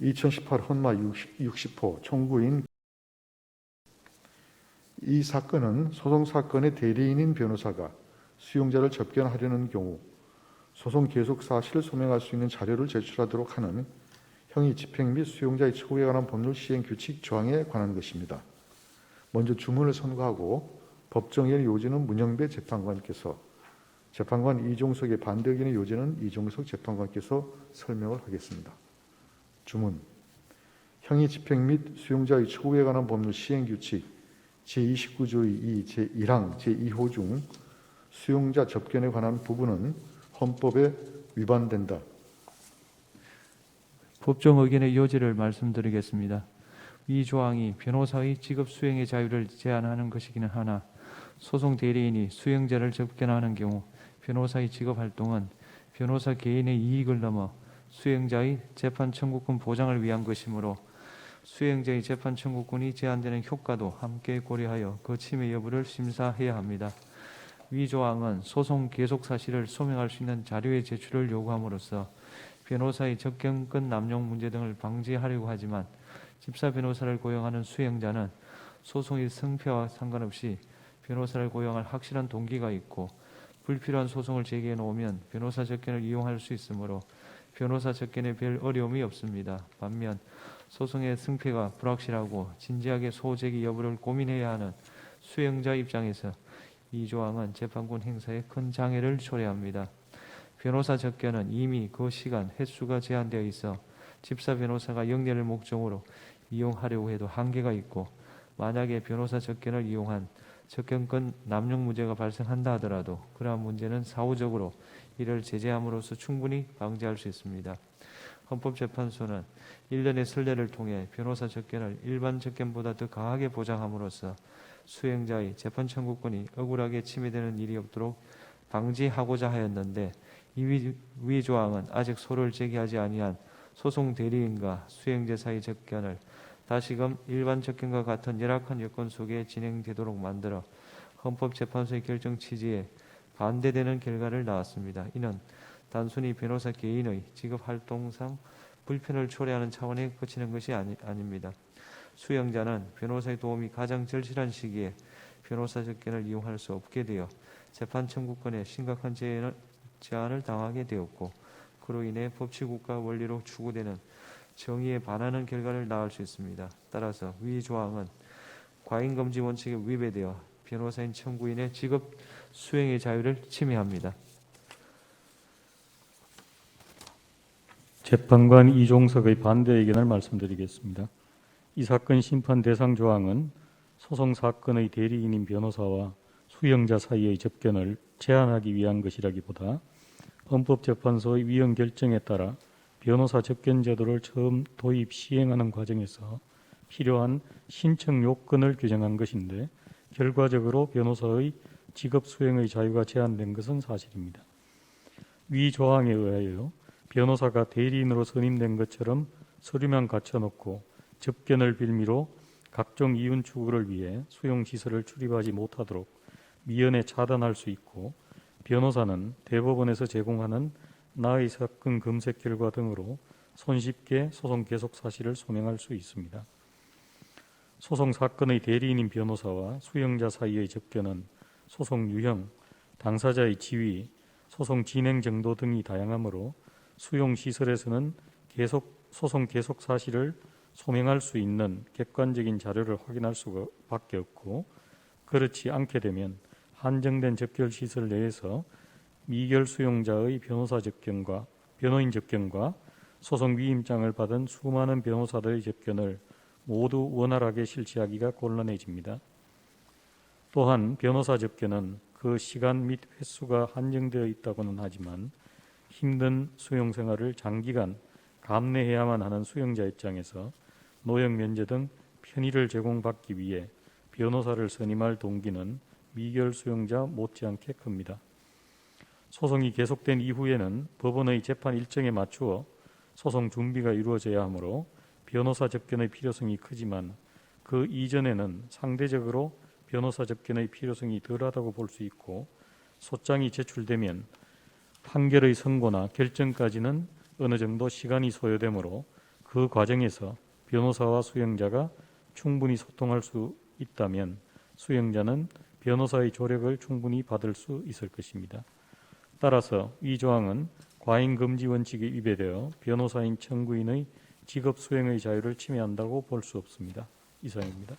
2018 헌마 60호 청구인. 이 사건은 소송 사건의 대리인인 변호사가 수용자를 접견하려는 경우 소송 계속 사실을 소명할 수 있는 자료를 제출하도록 하는 형의 집행 및 수용자의 처우에 관한 법률 시행 규칙 조항에 관한 것입니다. 먼저 주문을 선고하고 법정의 요지는 문영배 재판관께서, 재판관 이종석의 반대 의견의 요지는 이종석 재판관께서 설명을 하겠습니다. 주문. 형의 집행 및 수용자의 처우에 관한 법률 시행 규칙 제29조의 2 제1항 제2호 중 수용자 접견에 관한 부분은 헌법에 위반된다. 법정 의견의 요지를 말씀드리겠습니다. 이 조항이 변호사의 직업 수행의 자유를 제한하는 것이기는 하나 소송 대리인이 수용자를 접견하는 경우 변호사의 직업 활동은 변호사 개인의 이익을 넘어 수용자의 재판 청구권 보장을 위한 것이므로 수용자의 재판 청구권이 제한되는 효과도 함께 고려하여 그 침해 여부를 심사해야 합니다. 위 조항은 소송 계속 사실을 소명할 수 있는 자료의 제출을 요구함으로써 변호사의 접견권 남용 문제 등을 방지하려고 하지만 집사 변호사를 고용하는 수용자는 소송의 승패와 상관없이 변호사를 고용할 확실한 동기가 있고 불필요한 소송을 제기해 놓으면 변호사 접견을 이용할 수 있으므로 변호사 접견에 별 어려움이 없습니다. 반면 소송의 승패가 불확실하고 진지하게 소제기 여부를 고민해야 하는 수용자 입장에서 이 조항은 재판권 행사에 큰 장애를 초래합니다. 변호사 접견은 이미 그 시간, 횟수가 제한되어 있어 집사 변호사가 영리를 목적으로 이용하려고 해도 한계가 있고 만약에 변호사 접견을 이용한 접견권 남용 문제가 발생한다 하더라도 그러한 문제는 사후적으로 이를 제재함으로써 충분히 방지할 수 있습니다. 헌법재판소는 일련의 선례를 통해 변호사 접견을 일반 접견보다 더 강하게 보장함으로써 수용자의 재판 청구권이 억울하게 침해되는 일이 없도록 방지하고자 하였는데 위 조항은 아직 소를 제기하지 아니한 소송 대리인과 수용자 사이 접견을 다시금 일반 접견과 같은 열악한 여건 속에 진행되도록 만들어 헌법재판소의 결정 취지에 반대되는 결과를 낳았습니다. 이는 단순히 변호사 개인의 직업활동상 불편을 초래하는 차원에 그치는 것이 아닙니다. 수용자는 변호사의 도움이 가장 절실한 시기에 변호사 접견을 이용할 수 없게 되어 재판 청구권에 심각한 제한을 당하게 되었고 그로 인해 법치국가 원리로 추구되는 정의에 반하는 결과를 낳을 수 있습니다. 따라서 위 조항은 과잉금지 원칙에 위배되어 변호사인 청구인의 직업 수행의 자유를 침해합니다. 재판관 이종석의 반대 의견을 말씀드리겠습니다. 이 사건 심판 대상 조항은 소송 사건의 대리인인 변호사와 수용자 사이의 접견을 제한하기 위한 것이라기보다 헌법재판소의 위헌 결정에 따라 변호사 접견 제도를 처음 도입 시행하는 과정에서 필요한 신청 요건을 규정한 것인데 결과적으로 변호사의 직업 수행의 자유가 제한된 것은 사실입니다. 위 조항에 의하여 변호사가 대리인으로 선임된 것처럼 서류만 갖춰놓고 접견을 빌미로 각종 이윤 추구를 위해 수용시설을 출입하지 못하도록 미연에 차단할 수 있고 변호사는 대법원에서 제공하는 나의 사건 검색 결과 등으로 손쉽게 소송 계속 사실을 소명할 수 있습니다. 소송 사건의 대리인인 변호사와 수용자 사이의 접견은 소송 유형, 당사자의 지위, 소송 진행 정도 등이 다양하므로 수용시설에서는 소송 계속 사실을 소명할 수 있는 객관적인 자료를 확인할 수밖에 없고 그렇지 않게 되면 한정된 접견시설 내에서 미결 수용자의 변호인 접견과 소송 위임장을 받은 수많은 변호사들의 접견을 모두 원활하게 실시하기가 곤란해집니다. 또한 변호사 접견은 그 시간 및 횟수가 한정되어 있다고는 하지만 힘든 수용 생활을 장기간 감내해야만 하는 수용자 입장에서 노역 면제 등 편의를 제공받기 위해 변호사를 선임할 동기는 미결 수용자 못지않게 큽니다. 소송이 계속된 이후에는 법원의 재판 일정에 맞추어 소송 준비가 이루어져야 하므로 변호사 접견의 필요성이 크지만 그 이전에는 상대적으로 변호사 접견의 필요성이 덜하다고 볼 수 있고 소장이 제출되면 판결의 선고나 결정까지는 어느 정도 시간이 소요되므로 그 과정에서 변호사와 수용자가 충분히 소통할 수 있다면 수용자는 변호사의 조력을 충분히 받을 수 있을 것입니다. 따라서 이 조항은 과잉 금지 원칙에 위배되어 변호사인 청구인의 직업 수행의 자유를 침해한다고 볼 수 없습니다. 이상입니다.